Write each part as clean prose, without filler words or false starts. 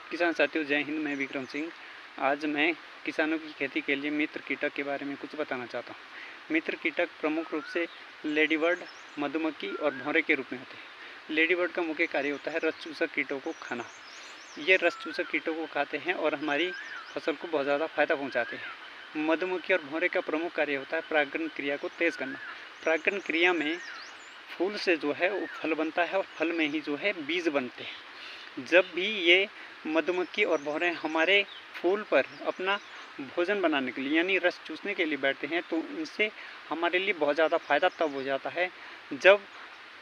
किसान साथियों, जय हिंद। मैं विक्रम सिंह। आज मैं किसानों की खेती के लिए मित्र कीटक के बारे में कुछ बताना चाहता हूँ। मित्र कीटक प्रमुख रूप से लेडीबर्ड, मधुमक्खी और भौरे के रूप में होते हैं। लेडीबर्ड का मुख्य कार्य होता है रस चूसक कीटों को खाना। ये रस चूसक कीटों को खाते हैं और हमारी फसल को बहुत ज़्यादा फायदा पहुँचाते हैं। मधुमक्खी और भौरे का प्रमुख कार्य होता है परागण क्रिया को तेज़ करना। परागण क्रिया में फूल से जो है वो फल बनता है और फल में ही जो है बीज बनते हैं। जब भी ये मधुमक्खी और भौरे हमारे फूल पर अपना भोजन बनाने के लिए यानी रस चूसने के लिए बैठते हैं, तो इनसे हमारे लिए बहुत ज़्यादा फ़ायदा तब हो जाता है जब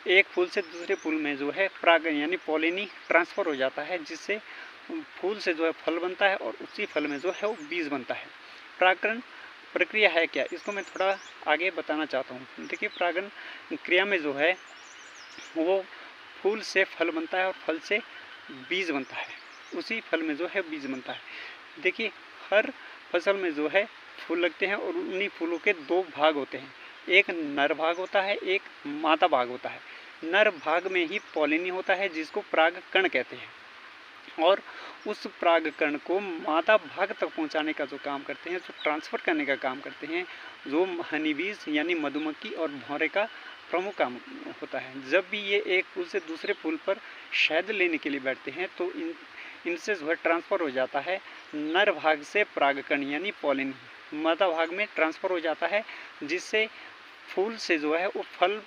एक फूल से दूसरे फूल में जो है परागण यानी पॉलिनी ट्रांसफ़र हो जाता है, जिससे फूल से जो है फल बनता है और उसी फल में जो है वो बीज बनता है। परागण प्रक्रिया है क्या, इसको मैं थोड़ा आगे बताना चाहता हूँ। देखिए, परागण क्रिया में जो है वो फूल से फल बनता है और फल से बीज बनता है, उसी फल में जो है बीज बनता है। देखिए, हर फसल में जो है फूल लगते हैं और उन्हीं फूलों के दो भाग होते हैं, एक नर भाग होता है, एक मादा भाग होता है। नर भाग में ही पॉलिनी होता है जिसको परागकण कहते हैं, और उस परागकण को मादा भाग तक पहुंचाने का जो काम करते हैं, जो ट्रांसफ़र करने का काम करते हैं, जो हनीबीज यानी मधुमक्खी और भौरे का प्रमुख काम होता है। जब भी ये एक फूल से दूसरे फूल पर शहद लेने के लिए बैठते हैं, तो इनसे जो है ट्रांसफ़र हो जाता है नर भाग से परागकण यानी पॉलिन मादा भाग में ट्रांसफ़र हो जाता है, जिससे फूल से जो है वो फल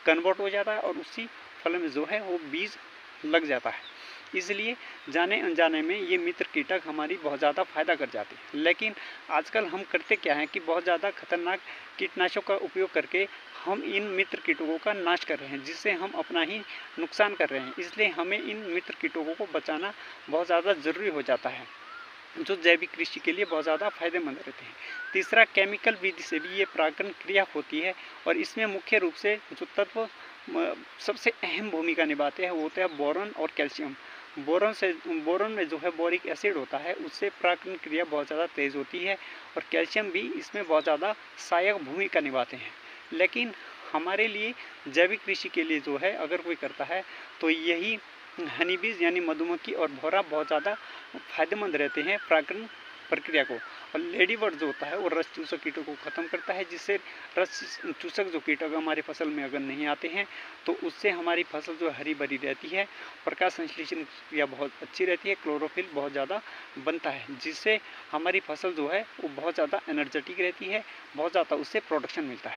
कन्वर्ट हो जाता है और उसी फल में जो है वो बीज लग जाता है। इसलिए जाने अनजाने में ये मित्र कीटक हमारी बहुत ज़्यादा फायदा कर जाते हैं। लेकिन आजकल हम करते क्या हैं कि बहुत ज़्यादा खतरनाक कीटनाशकों का उपयोग करके हम इन मित्र कीटकों का नाश कर रहे हैं, जिससे हम अपना ही नुकसान कर रहे हैं। इसलिए हमें इन मित्र कीटकों को बचाना बहुत ज़्यादा ज़रूरी हो जाता है, जो जैविक कृषि के लिए बहुत ज़्यादा फायदेमंद रहते हैं। तीसरा, केमिकल विधि से भी ये परागण क्रिया होती है, और इसमें मुख्य रूप से जो तत्व सबसे अहम भूमिका निभाते हैं वो होते हैं बोरॉन और कैल्शियम। बोरॉन में जो है बोरिक एसिड होता है, उससे परागण क्रिया बहुत ज़्यादा तेज़ होती है, और कैल्शियम भी इसमें बहुत ज़्यादा सहायक भूमिका निभाते हैं। लेकिन हमारे लिए जैविक कृषि के लिए जो है अगर कोई करता है तो यही हनीबीज यानी मधुमक्खी और भौरा बहुत ज़्यादा फायदेमंद रहते हैं परागण प्रक्रिया को। और लेडीबर्ड जो होता है वो रस चूसक कीटों को ख़त्म करता है, जिससे रस चूसक जो कीटक हमारी फसल में अगर नहीं आते हैं तो उससे हमारी फसल जो हरी भरी रहती है, प्रकाश संश्लेषण क्रिया बहुत अच्छी रहती है, क्लोरोफिल बहुत ज़्यादा बनता है, जिससे हमारी फसल जो है वो बहुत ज़्यादा एनर्जेटिक रहती है, बहुत ज़्यादा उससे प्रोडक्शन मिलता है।